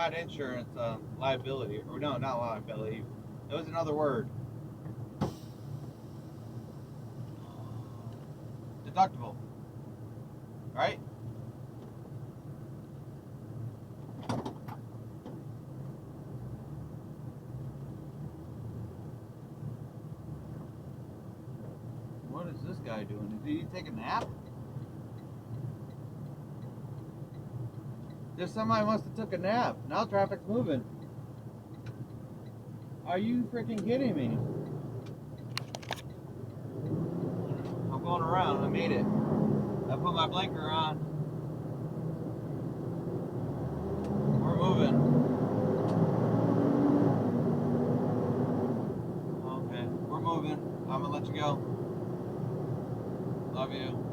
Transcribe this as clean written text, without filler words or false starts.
not insurance, liability. Or no, not liability. That was another word. Deductible. Right? What is this guy doing? Did he take a nap? There's somebody must have took a nap. Now traffic's moving. Are you freaking kidding me? I'm going around. I made it. I put my blinker on. We're moving. Okay, we're moving. I'm gonna let you go. Love you.